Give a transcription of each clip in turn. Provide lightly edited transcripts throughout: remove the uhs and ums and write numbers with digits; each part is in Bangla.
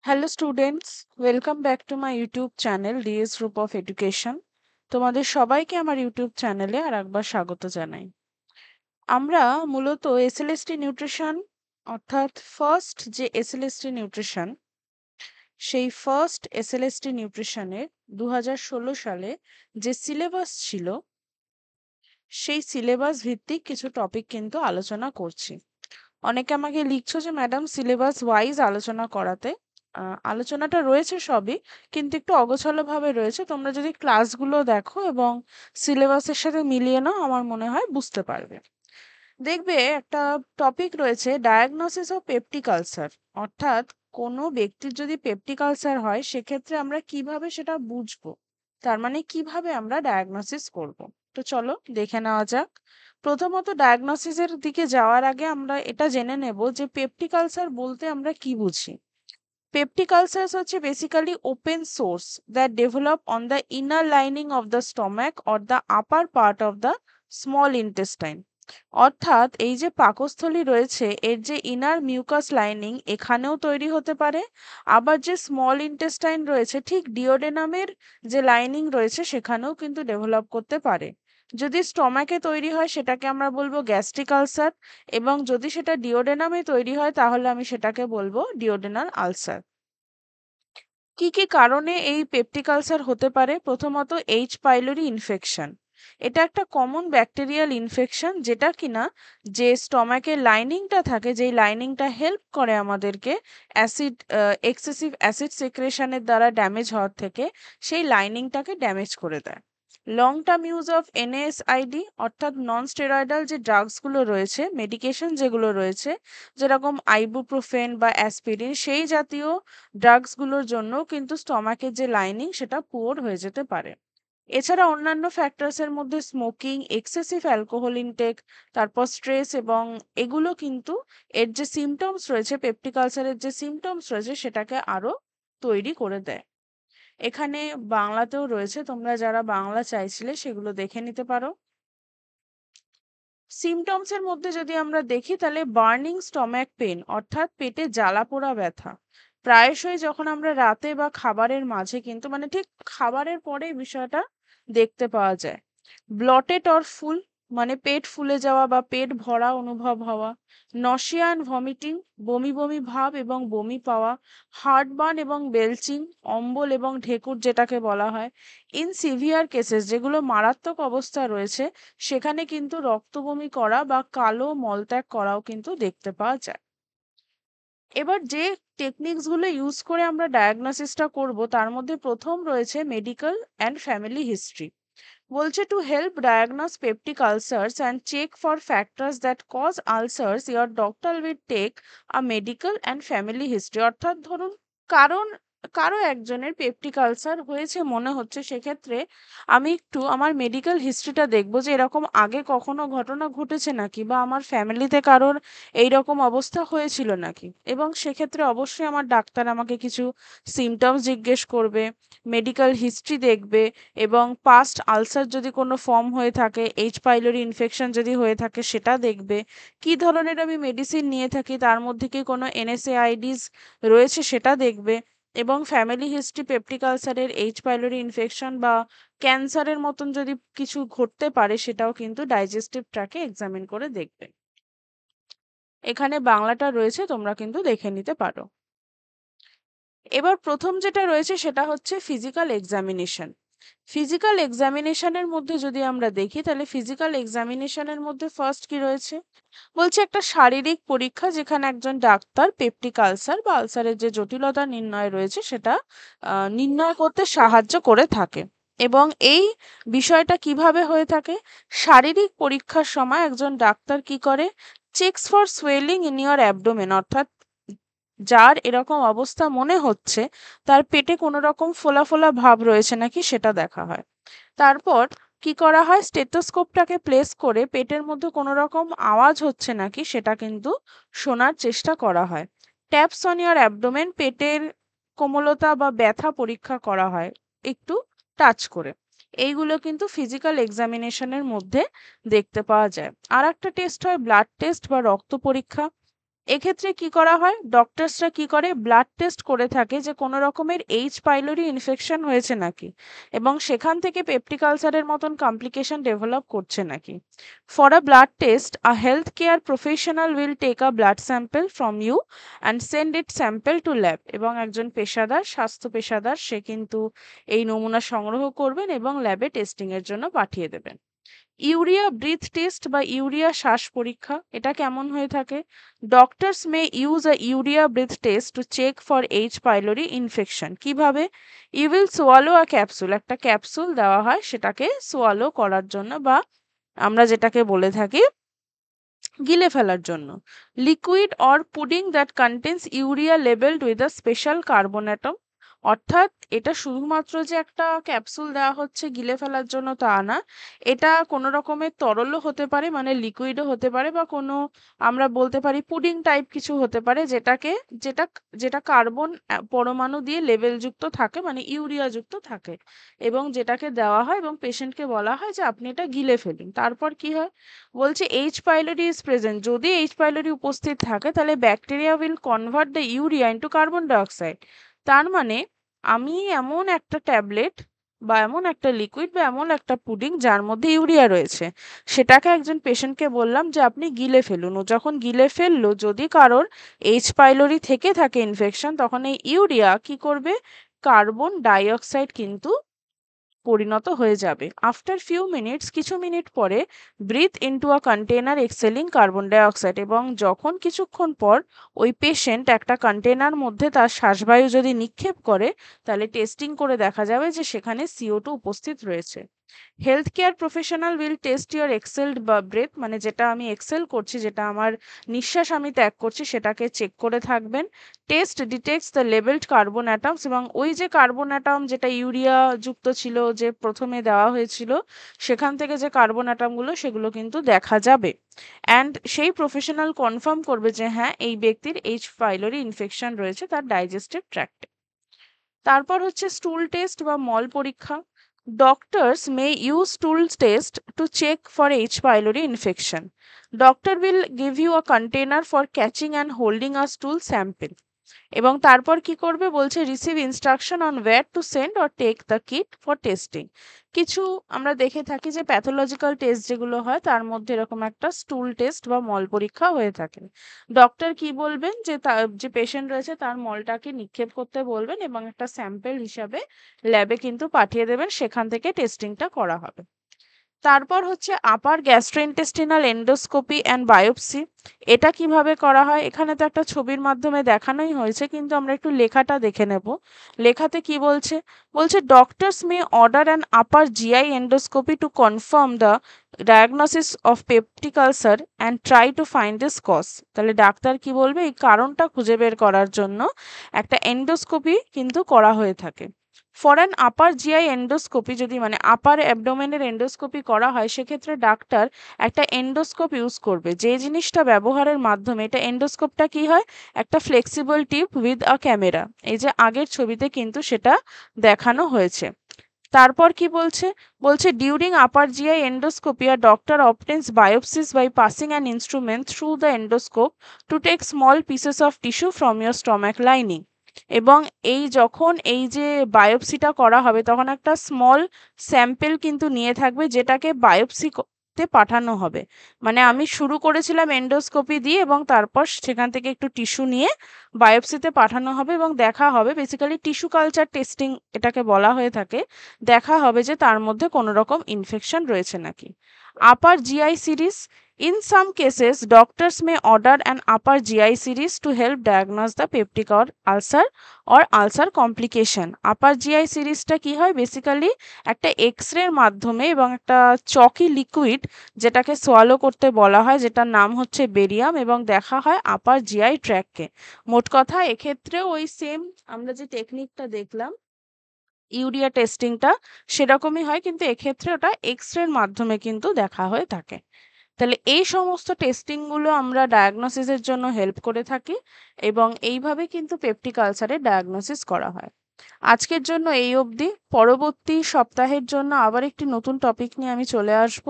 Hello students, welcome back to my YouTube channel DS group of education. তোমাদের সবাইকে আমার ইউটিউব চ্যানেলে আর একবার স্বাগত জানাই। আমরা মূলত এসএলএসটি নিউট্রিশন অর্থাৎ ফার্স্ট যে এসএলএসটি নিউট্রিশন, সেই ফার্স্ট এসএলএসটি নিউট্রিশনের 2016 সালে যে সিলেবাস ছিল, সেই সিলেবাস ভিত্তিক কিছু টপিক কিন্তু আলোচনা করছি। অনেকে আমাকে লিখছো যে ম্যাডাম সিলেবাস ওয়াইজ আলোচনা করাতে। আলোচনাটা রয়েছে সবই, কিন্তু একটু অগোছালোভাবে রয়েছে। তোমরা যদি ক্লাসগুলো দেখো এবং সিলেবাসের সাথে মিলিয়ে নাও, আমার মনে হয় বুঝতে পারবে। দেখবে একটা টপিক রয়েছে ডায়াগনোসিস অফ পেপটিক আলসার, অর্থাৎ কোনো ব্যক্তির যদি পেপটিক আলসার হয় সেক্ষেত্রে আমরা কিভাবে সেটা বুঝবো, তার মানে কিভাবে আমরা ডায়াগনোসিস করব। তো চলো দেখে নেওয়া যাক। প্রথমত ডায়াগনোসিসের দিকে যাওয়ার আগে আমরা এটা জেনে নেব যে পেপটিক আলসার বলতে আমরা কি বুঝি। Peptic ulcers হচ্ছে basically open source that develop on the inner lining of the stomach or the upper part of the small intestine. অর্থাৎ এই যে পাকস্থলী রয়েছে এর যে ইনার মিউকাস লাইনিং এখানেও তৈরি হতে পারে, আবার যে স্মল ইন্টেস্টাইন রয়েছে ঠিক ডিওডেনামের যে লাইনিং রয়েছে সেখানেও কিন্তু ডেভেলপ করতে পারে। যদি স্টমাকে তৈরি হয় সেটাকে আমরা বলবো গ্যাস্ট্রিক আলসার, এবং যদি সেটা ডিওডেনামে তৈরি হয় তাহলে আমি সেটাকে বলবো ডিওডেনাল আলসার। কি কি কারণে এই পেপটিক আলসার হতে পারে? প্রথমত এইচ পাইলোরি ইনফেকশন। এটা একটা কমন ব্যাকটেরিয়াল ইনফেকশন, যেটা কিনা যে স্টমাকের লাইনিংটা থাকে, যেই লাইনিংটা হেল্প করে আমাদেরকে অ্যাসিড এক্সেসিভ অ্যাসিড সিক্রেশনের দ্বারা ড্যামেজ হওয়ার থেকে, সেই লাইনিংটাকে ড্যামেজ করে দেয়। Long term use of NSAID অর্থাৎ নন স্টেরয়েডাল যে ড্রাগসগুলো রয়েছে, মেডিকেশন যেগুলো রয়েছে, যেরকম আইবুপ্রোফেন বা অ্যাসপিরিন, সেই জাতীয় ড্রাগসগুলোর জন্য কিন্তু স্টমাকের যে লাইনিং সেটা পুয়ার হয়ে যেতে পারে। এছাড়া অন্যান্য ফ্যাক্টরসের মধ্যে স্মোকিং, এক্সেসিভ অ্যালকোহল ইনটেক, তারপর স্ট্রেস, এবং এগুলো কিন্তু এর যে সিমটমস রয়েছে, পেপটিক আলসারের যে সিমটমস রয়েছে সেটাকে আরো তৈরি করে দেয়। এখানে বাংলাতেও রয়েছে, তোমরা যারা বাংলা চাইছিলে সেগুলো দেখে নিতে পারো। সিমটমস এর মধ্যে যদি আমরা দেখি তাহলে বার্নিং স্টমাক পেন অর্থাৎ পেটে জ্বালা পোড়া ব্যথা, প্রায়শই যখন আমরা রাতে বা খাবারের মাঝে কিন্তু মানে ঠিক খাবারের পরে বিষয়টা দেখতে পাওয়া যায়। ব্লটেড অর ফুল মানে পেট ফুলে যাওয়া বা পেট ভরা অনুভব হওয়া। নশিয়া অ্যান্ড ভমিটিং, বমি বমি ভাব এবং বমি পাওয়া। হার্টবার্ন এবং বেলচিং, অম্বল এবং ঢেকুর যেটাকে বলা হয়। ইন সিভিয়ার কেসেস, যেগুলো মারাত্মক অবস্থা রয়েছে, সেখানে কিন্তু রক্তবমি করা বা কালো মলত্যাগ করাও কিন্তু দেখতে পাওয়া যায়। এবার যে টেকনিক্স গুলো ইউজ করে আমরা ডায়াগনোসিসটা করব তার মধ্যে প্রথম রয়েছে মেডিকেল অ্যান্ড ফ্যামিলি হিস্ট্রি। বলছে to help diagnose peptic ulcers and check for factors that cause ulcers your doctor will take a medical and family history. অর্থাৎ ধরুন কারণ কারো একজনের পেপটিক আলসার হয়েছে মনে হচ্ছে, সেক্ষেত্রে আমি একটু আমার মেডিকেল হিস্ট্রিটা দেখবো যে এরকম আগে কখনো ঘটনা ঘটেছে নাকি, বা আমার ফ্যামিলিতে কারোর এইরকম অবস্থা হয়েছিল নাকি। এবং সেক্ষেত্রে অবশ্যই আমার ডাক্তার আমাকে কিছু সিমটমস জিজ্ঞেস করবে, মেডিকেল হিস্ট্রি দেখবে, এবং পাস্ট আলসার যদি কোনো ফর্ম হয়ে থাকে, এইচ পাইলোরি ইনফেকশন যদি হয়ে থাকে সেটা দেখবে, কি ধরনের আমি মেডিসিন নিয়ে থাকি তার মধ্যে কি কোনো এনএসএআইডিস রয়েছে সেটা দেখবে, এবং ফ্যামিলি হিস্ট্রি পেপটিক আলসারের, এইচ পাইলোরি ইনফেকশন বা ক্যান্সারের মতন যদি কিছু ঘটতে পারে সেটাও কিন্তু ডাইজেস্টিভ ট্র্যাকে এক্সামিন করে দেখবে। এখানে বাংলাটা রয়েছে, তোমরা কিন্তু দেখে নিতে পারো। এবার প্রথম যেটা রয়েছে সেটা হচ্ছে ফিজিক্যাল এক্সামিনেশন। ফিজিক্যাল এক্সামিনেশনের মধ্যে যদি আমরা দেখি তাহলে ফিজিক্যাল এক্সামিনেশনের মধ্যে ফার্স্ট কি রয়েছে, বলছে একটা শারীরিক পরীক্ষা যেখানে একজন ডাক্তার পেপটিক আলসার বা আলসারের যে জটিলতা নির্ণয় রয়েছে সেটা নির্ণয় করতে সাহায্য করে থাকে। এবং এই বিষয়টা কিভাবে হয়ে থাকে, শারীরিক পরীক্ষার সময় একজন ডাক্তার কি করে, checks for swelling in your abdomen, অর্থাৎ যার এরকম অবস্থা মনে হচ্ছে তার পেটে কোনো রকম ফোলা ফোলা ভাব রয়েছে নাকি সেটা দেখা হয়। তারপর কি করা হয়, স্টেথোস্কোপটাকে প্লেস করে পেটের মধ্যে কোনো রকম আওয়াজ হচ্ছে নাকি সেটা কিন্তু শোনার চেষ্টা করা হয়। ট্যাপস অন ইয়ার অ্যাবডোমেন, পেটের কোমলতা বা ব্যথা পরীক্ষা করা হয় একটু টাচ করে। এইগুলো কিন্তু ফিজিক্যাল এক্সামিনেশনের মধ্যে দেখতে পাওয়া যায়। আর একটা টেস্ট হয় ব্লাড টেস্ট বা রক্ত পরীক্ষা। এক্ষেত্রে কি করা হয়, ডক্টরসরা কি করে, ব্লাড টেস্ট করে থাকে যে কোনো রকমের এইচ পাইলোরি ইনফেকশন হয়েছে নাকি এবং সেখান থেকে পেপটিক আলসারের মতন কমপ্লিকেশন ডেভেলপ করছে নাকি। For a blood test a health care professional will take a blood sample from you and send it sample to lab, এবং একজন পেশাদার, স্বাস্থ্য পেশাদার, সে কিন্তু এই নমুনা সংগ্রহ করবেন এবং ল্যাবে টেস্টিং এর জন্য পাঠিয়ে দেবেন। ইউরিয়া ব্রিথ টেস্ট বা ইউরিয়া শ্বাস পরীক্ষা, এটা কেমন হয়ে থাকে, doctors may use a urea breath test to check for H pylori infection. কিভাবে, you will swallow a capsule, একটা ক্যাপসুল দেওয়া হয় সেটাকে সোয়ালো করার জন্য বা আমরা যেটাকে বলে থাকি গিলে ফেলার জন্য। Liquid or pudding that contains urea labelled with a special carbon atom, অর্থাৎ এটা শুধুমাত্র যে একটা ক্যাপসুল দেওয়া হচ্ছে গিলে ফেলার জন্য তা না, এটা কোনো রকমের তরলও হতে পারে, মানে লিকুইডও হতে পারে, বা কোনো আমরা বলতে পারি পুডিং টাইপ কিছু হতে পারে, যেটা যেটা কার্বন পরমাণু দিয়ে লেবেলযুক্ত থাকে, মানে ইউরিয়া যুক্ত থাকে, এবং যেটাকে দেওয়া হয় এবং পেশেন্টকে বলা হয় যে আপনি এটা গিলে ফেলুন। তারপর কি হয়, বলছে এইচ পাইলোরি ইজ প্রেজেন্ট, যদি এইচ পাইলোরি উপস্থিত থাকে তাহলে bacteria will convert the urea into carbon dioxide. তার মানে আমি এমন একটা ট্যাবলেট বা এমন একটা লিকুইড বা এমন একটা পুডিং যার মধ্যে ইউরিয়া রয়েছে, সেটাকে একজন পেশেন্টকে বললাম যে আপনি গিলে ফেলুন। ও যখন গিলে ফেললো, যদি কারোর এইচ পাইলোরি থেকে থাকে ইনফেকশন, তখন এই ইউরিয়া কি করবে, কার্বন ডাইঅক্সাইড কিন্তু পরিণত হয়ে যাবে। আফটার ফিউ মিনিটস, কিছু মিনিট পরে, breath into a container exhaling carbon dioxide, এবং যখন কিছুক্ষণ পর ওই পেশেন্ট একটা কন্টেনার মধ্যে তার শ্বাসবায়ু যদি নিক্ষেপ করে, তাহলে টেস্টিং করে দেখা যাবে যে সেখানে CO2 উপস্থিত রয়েছে। Health care professional will test your exhaled বা ব্রেথ, মানে যেটা আমি এক্সেল করছি, যেটা আমার নিঃশ্বাস আমি ত্যাগ করছি, সেটাকে চেক করে থাকবেন। Test detects the labelled carbon atoms, এবং ওই যে কার্বন অ্যাটম যেটা ইউরিয়া যুক্ত ছিল, যে প্রথমে দেওয়া হয়েছিল, সেখান থেকে যে কার্বন অ্যাটমগুলো সেগুলো কিন্তু দেখা যাবে। অ্যান্ড সেই প্রফেশনাল কনফার্ম করবে যে হ্যাঁ, এই ব্যক্তির এইচ পাইলোরি ইনফেকশন রয়েছে তার ডাইজেস্টিভ ট্র্যাক্টে। তারপর হচ্ছে স্টুল টেস্ট বা মল পরীক্ষা। Doctors may use stool test to check for H pylori infection. Doctor will give you a container for catching and holding a stool sample, এবং তারপর কি করবে, বলছে receive instruction on where to send or take the kit for testing. কিছু আমরা দেখে থাকি যে প্যাথোলজিক্যাল টেস্ট যেগুলো হয় তার মধ্যে এরকম একটা স্টুল টেস্ট বা মল পরীক্ষা হয়ে থাকে। ডক্টর কি বলবেন, যে যে পেশেন্ট রয়েছে তার মলটাকে নিক্ষেপ করতে বলবেন এবং একটা স্যাম্পল হিসাবে ল্যাবে কিন্তু পাঠিয়ে দেবেন, সেখান থেকে টেস্টিংটা করা হবে। তারপর হচ্ছে আপার গ্যাস্ট্রোইন্টেস্টিনাল এন্ডোস্কোপি অ্যান্ড বায়োপসি। এটা কিভাবে করা হয়, এখানে তো একটা ছবির মাধ্যমে দেখানোই হয়েছে, কিন্তু আমরা একটু লেখাটা দেখে নেব। লেখাতে কি বলছে, বলছে doctors may order an upper GI endoscopy to confirm the diagnosis of peptic ulcer and try to find this cause. তাহলে ডাক্তার কি বলবে, এই কারণটা খুঁজে বের করার জন্য একটা এন্ডোস্কোপি কিন্তু করা হয়ে থাকে। For an upper GI endoscopy, যদি মানে আপার অ্যাবডোমেনের এন্ডোস্কোপি করা হয়, সেক্ষেত্রে ডাক্তার একটা এন্ডোস্কোপ ইউজ করবে, যে জিনিসটা ব্যবহারের মাধ্যমে, এটা এন্ডোস্কোপটা কি হয়, একটা flexible tube with a camera, এই যে আগের ছবিতে কিন্তু সেটা দেখানো হয়েছে। তারপর কি বলছে, বলছে during upper GI endoscopy a doctor obtains biopsies by passing an instrument through the endoscope to take small pieces of tissue from your stomach lining. এবং এই যখন এই যে বায়োপসিটা করা হবে, তখন একটা স্মল স্যাম্পেল কিন্তু নিয়ে থাকবে, যেটাকে বায়োপসি তে পাঠানো হবে। মানে আমি শুরু করেছিলাম এন্ডোস্কোপি দিয়ে, এবং তারপর সেখান থেকে একটু টিস্যু নিয়ে বায়োপসিতে পাঠানো হবে এবং দেখা হবে, বেসিক্যালি টিস্যু কালচার টেস্টিং এটাকে বলা হয়ে থাকে, দেখা হবে যে তার মধ্যে কোনো রকম ইনফেকশন রয়েছে নাকি। Upper GI series, in some cases doctors may order an upper GI series to help diagnose the peptic or ulcer complication. Upper GI সিরিজটা কি হয়, বেসিক্যালি একটা এক্সরের মাধ্যমে এবং একটা চকি লিকুইড যেটাকে সোয়ালো করতে বলা হয়, যেটার নাম হচ্ছে বেরিয়াম, এবং দেখা হয় আপার জিআই ট্র্যাককে। মোট কথা এক্ষেত্রেও ওই সেম আমরা যে টেকনিকটা দেখলাম ইউরিয়া টেস্টিংটা, সেরকমই হয়, কিন্তু এক্ষেত্রে ওটা এক্সরের মাধ্যমে কিন্তু দেখা হয়ে থাকে। তাহলে এই সমস্ত টেস্টিংগুলো আমরা ডায়াগনোসিসের জন্য হেল্প করে থাকি, এবং এইভাবে কিন্তু পেপটিক আলসারের ডায়াগনোসিস করা হয়। আজকের জন্য এই অবধি। পরবর্তী সপ্তাহের জন্য আবার একটি নতুন টপিক নিয়ে আমি চলে আসব,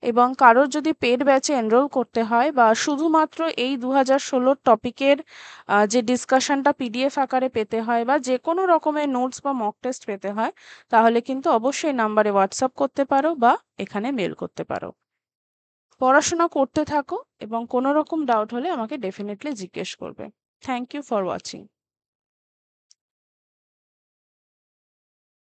এবং কারোর যদি পেড ব্যাচে এনরোল করতে হয় বা শুধুমাত্র এই 2016 টপিকের যে ডিসকাশনটা পিডিএফ আকারে পেতে হয় বা যে কোনো রকমের নোটস বা মক টেস্ট পেতে হয়, তাহলে কিন্তু অবশ্যই নাম্বারে হোয়াটসঅ্যাপ করতে পারো বা এখানে মেল করতে পারো। পড়াশোনা করতে থাকো এবং কোনো রকম ডাউট হলে আমাকে ডেফিনেটলি জিজ্ঞেস করবে। Thank you for watching.